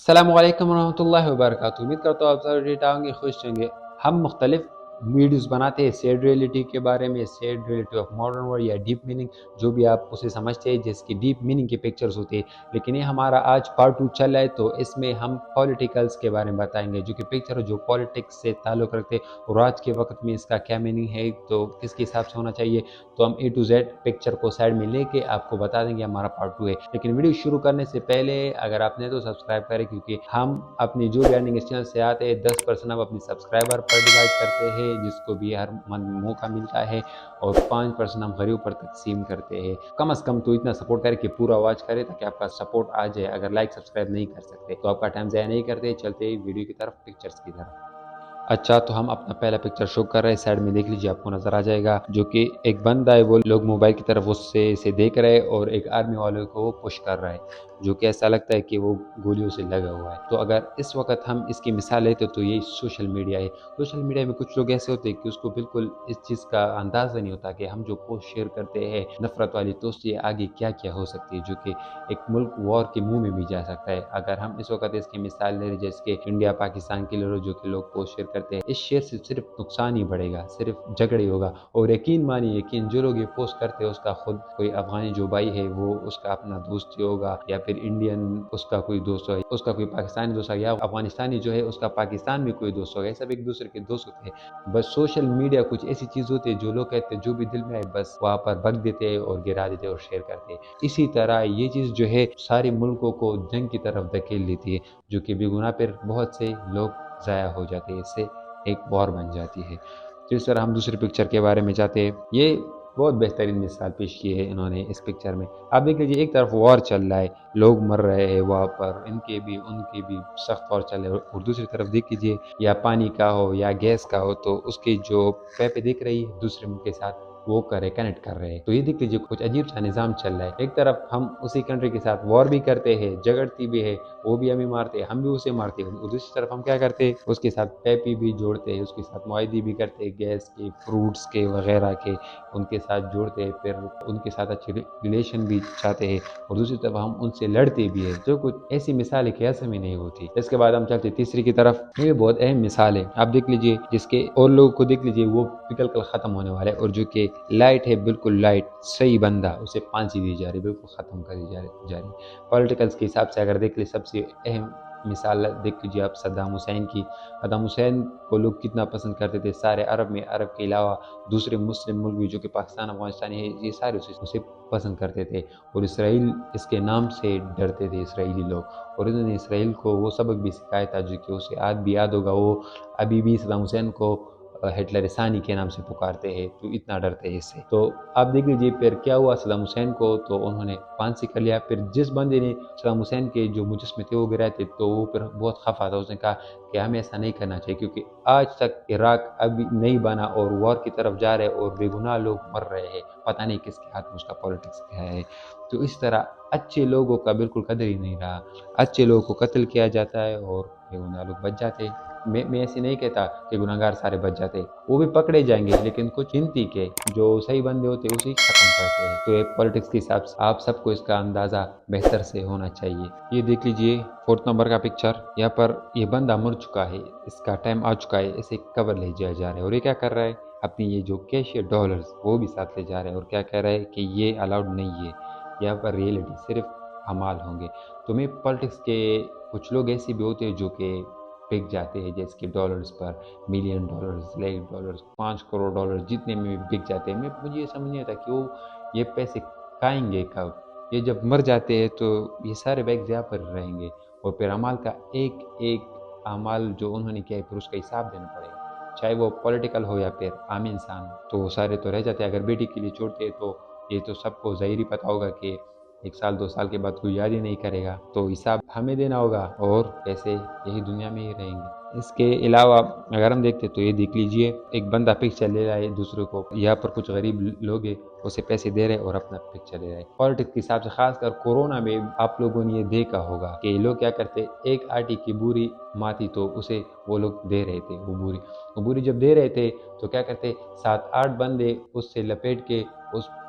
السلام علیکم ورحمۃ اللہ وبرکاتہ۔ امید کرتا ہوں آپ سارے ٹھیک ٹھاک ہوں گے، خوش ہوں گے۔ ہم مختلف ویڈیوز بناتے ہیں سیڈ ریئلٹی کے بارے میں، sad reality of modern world یا ڈیپ میننگ، جو بھی آپ اسے سمجھتے ہیں جس کی ڈیپ میننگ کے پکچرز ہوتے ہیں۔ لیکن یہ ہمارا آج پارٹ 2 چل رہا ہے، تو اس میں ہم پولیٹیکلز کے بارے میں بتائیں گے، جو کہ پکچر جو پولیٹکس سے تعلق رکھتے ہیں اور آج کے وقت میں اس کا کیا میننگ ہے، تو کس کے حساب سے ہونا چاہیے۔ تو ہم A to Z پکچر کو سائڈ میں لے کے آپ کو بتا دیں گے ہمارا پارٹ 2 ہے۔ لیکن ویڈیو شروع کرنے سے پہلے اگر آپ نے تو سبسکرائب کریں، کیونکہ ہم اپنی جو لرننگ اس چینل سے آتے ہیں 10% ہم اپنی سبسکرائبر پر ڈیوائڈ کرتے ہیں، جس کو بھی ہر منتھ موقع ملتا ہے، اور 5% ہم غریب پر تقسیم کرتے ہیں۔ کم از کم تو اتنا سپورٹ کرے کہ پورا واچ کرے تاکہ آپ کا سپورٹ آ جائے۔ اگر لائک سبسکرائب نہیں کر سکتے تو آپ کا ٹائم ضائع نہیں کرتے، چلتے ویڈیو کی طرف، پکچرز کی طرف۔ اچھا، تو ہم اپنا پہلا پکچر شو کر رہے ہیں، سائڈ میں دیکھ لیجیے، آپ کو نظر آ جائے گا، جو کہ ایک بندہ ہے، وہ لوگ موبائل کی طرف اس سے دیکھ رہے ہیں، اور ایک آرمی والے کو پش کر رہا ہے، جو کہ ایسا لگتا ہے کہ وہ گولیوں سے لگا ہوا ہے۔ تو اگر اس وقت ہم اس کی مثال لیتے تو یہ سوشل میڈیا ہے۔ سوشل میڈیا میں کچھ لوگ ایسے ہوتے ہیں کہ اس کو بالکل اس چیز کا اندازہ نہیں ہوتا کہ ہم جو پوسٹ شیئر کرتے ہیں نفرت والی، تو اس سے آگے کیا کیا ہو سکتی ہے، جو کہ ایک ملک وار کے منہ میں بھی جا سکتا ہے۔ اگر ہم اس وقت اس کی مثال لے رہے جیسے کہ انڈیا پاکستان کے لوگ جو کہ لوگ پوسٹ شیئر کرتے ہیں، اس شیئر سے صرف نقصان ہی بڑھے گا، صرف جھگڑے ہوگا۔ اور یقین مانیے، یقین جو لوگ یہ پوسٹ کرتے ہیں اس کا خود کوئی افغانی جو بھائی ہے وہ اس کا اپنا دوست ہی ہوگا، یا پھر انڈین اس کا کوئی دوست ہوگا، اس کا کوئی پاکستانی دوست ہوگا، یا افغانستانی جو ہے اس کا پاکستان میں کوئی دوست ہوگا۔ یہ سب ایک دوسرے کے دوست ہوتے ہیں۔ بس سوشل میڈیا کچھ ایسی چیز ہوتی ہے جو لوگ کہتے ہیں جو بھی دل میں آئے بس وہاں پر بک دیتے ہیں اور گرا دیتے ہیں اور شیئر کرتے ہیں۔ اسی طرح یہ چیز جو ہے سارے ملکوں کو جنگ کی طرف دھکیل دیتی ہے، جو کہ بے گناہ پر بہت سے لوگ ضائع ہو جاتے ہیں، اس سے ایک وار بن جاتی ہے۔ تو اس طرح ہم دوسرے پکچر کے بارے میں جاتے ہیں۔ یہ بہت بہترین مثال پیش کی ہے انہوں نے اس پکچر میں۔ آپ دیکھ لیجیے، ایک طرف وار چل رہا ہے، لوگ مر رہے ہیں وہاں پر، ان کے بھی سخت وار چل رہے ہیں، اور دوسری طرف دیکھ لیجیے، یا پانی کا ہو یا گیس کا ہو، تو اس کی جو پیپیں دکھ رہی ہے دوسرے ملک کے ساتھ وہ کنیکٹ کر رہے ہیں۔ تو یہ دیکھ لیجیے، کچھ عجیب سا نظام چل رہا ہے۔ ایک طرف ہم اسی کنٹری کے ساتھ وار بھی کرتے ہیں، جگڑتی بھی ہے، وہ بھی ہمیں مارتے ہیں، ہم بھی اسے مارتے ہیں، اور دوسری طرف ہم کیا کرتے ہیں، اس کے ساتھ پیپی بھی جوڑتے ہیں، اس کے ساتھ معاہدے بھی کرتے ہیں، گیس کے، فروٹس کے وغیرہ کے، ان کے ساتھ جوڑتے ہیں، پھر ان کے ساتھ اچھی ریلیشن بھی چاہتے ہیں، اور دوسری طرف ہم ان سے لڑتے بھی ہیں۔ جو کچھ ایسی مثال ہے کہ ایسے میں نہیں ہوتی۔ اس کے بعد ہم چلتے تیسری کی طرف۔ یہ بہت اہم مثال ہے، آپ دیکھ لیجئے، جس کے اور لوگوں کو دیکھ لیجئے، وہ پگھل کر ختم ہونے والا ہے، اور جو کہ لائٹ ہے، بالکل لائٹ، صحیح بندہ، اسے پھانسی دی جا رہی، بالکل ختم کر دی جا رہی۔ پولیٹیکلز کے حساب سے اگر دیکھ لیں، سب سے اہم مثال دیکھ لیجیے آپ صدام حسین کی۔ صدام حسین کو لوگ کتنا پسند کرتے تھے، سارے عرب میں، عرب کے علاوہ دوسرے مسلم ملک بھی جو کہ پاکستان، افغانستان ہے، یہ سارے اسے پسند کرتے تھے، اور اسرائیل اس کے نام سے ڈرتے تھے اسرائیلی لوگ، اور انہوں نے اسرائیل کو وہ سبق بھی سکھایا تھا، جو کہ اسے آج بھی یاد ہوگا۔ وہ ابھی بھی صدام حسین کو ہٹلر ثانی کے نام سے پکارتے ہیں، تو اتنا ڈرتے ہیں اس سے۔ تو آپ دیکھ لیجیے پھر کیا ہوا صدام حسین کو، تو انہوں نے پھانسی کر لیا۔ پھر جس بندے نے صدام حسین کے جو مجسمے تھے وہ گرائے تھے، تو وہ پھر بہت خفا تھا، اس نے کہا کہ ہمیں ایسا نہیں کرنا چاہیے، کیونکہ آج تک عراق ابھی نہیں بنا اور وار کی طرف جا رہے، اور بے گناہ لوگ مر رہے ہیں، پتہ نہیں کس کے ہاتھ میں اس کا پولیٹکس کیا ہے۔ تو اس طرح اچھے لوگوں کا بالکل قدر ہی نہیں رہا، اچھے لوگوں کو قتل کیا جاتا ہے اور بے گناہ لوگ بچ جاتے ہیں۔ میں ایسے نہیں کہتا کہ گناہگار سارے بچ جاتے، وہ بھی پکڑے جائیں گے، لیکن کچھ گنتی کے جو صحیح بندے ہوتے ہیں اسی ختم کرتے ہیں۔ تو ایک پولیٹکس کے حساب سے آپ سب کو اس کا اندازہ بہتر سے ہونا چاہیے۔ یہ دیکھ لیجئے 4 نمبر کا پکچر، یہاں پر یہ بندہ مر چکا ہے، اس کا ٹائم آ چکا ہے، اسے قبر لے جایا جا رہا ہے، اور یہ کیا کر رہا ہے، اپنی یہ جو کیش ہے ڈالرز وہ بھی ساتھ لے جا رہے ہیں، اور کیا کہہ رہا ہے کہ یہ الاؤڈ نہیں ہے، یہاں پر ریئلٹی صرف اعمال ہوں گے۔ تو میں پولیٹکس کے کچھ لوگ ایسے بھی ہوتے ہیں جو کہ بک جاتے ہیں، جیسے کہ dollars per, million dollars, lakh dollars, 5 crore dollar جتنے میں بھی بک جاتے ہیں۔ مجھے یہ سمجھ نہیں آتا کہ وہ یہ پیسے کھائیں گے کب؟ یہ جب مر جاتے ہیں تو یہ سارے بیگ یہاں پر رہیں گے، اور پھر اعمال کا ایک ایک اعمال جو انہوں نے کیا ہے پھر اس کا حساب دینا پڑے گا، چاہے وہ پولیٹیکل ہو یا پھر عام انسان ہو، تو وہ سارے تو رہ جاتے ہیں۔ اگر بیٹی کے لیے چھوڑتے ہیں تو یہ تو سب کو ظاہر ہی پتہ ہوگا کہ 1 سال 2 سال کے بعد کوئی یاد ہی نہیں کرے گا، تو حساب ہمیں دینا ہوگا، اور پیسے یہی دنیا میں ہی رہیں گے۔ اس کے علاوہ اگر ہم دیکھتے تو یہ دیکھ لیجئے، ایک بندہ پکچر لے رہا ہے دوسروں کو، یہاں پر کچھ غریب لوگ ہیں، اسے پیسے دے رہے اور اپنا پکچر لے رہے۔ پولیٹکس کے حساب سے خاص کر کورونا میں آپ لوگوں نے یہ دیکھا ہوگا کہ لوگ کیا کرتے، ایک آٹے کی بوری ماتی تو اسے وہ لوگ دے رہے تھے، وہ بوری جب دے رہے تھے تو کیا کرتے، 7-8 بندے اس سے لپیٹ کے اس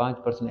5%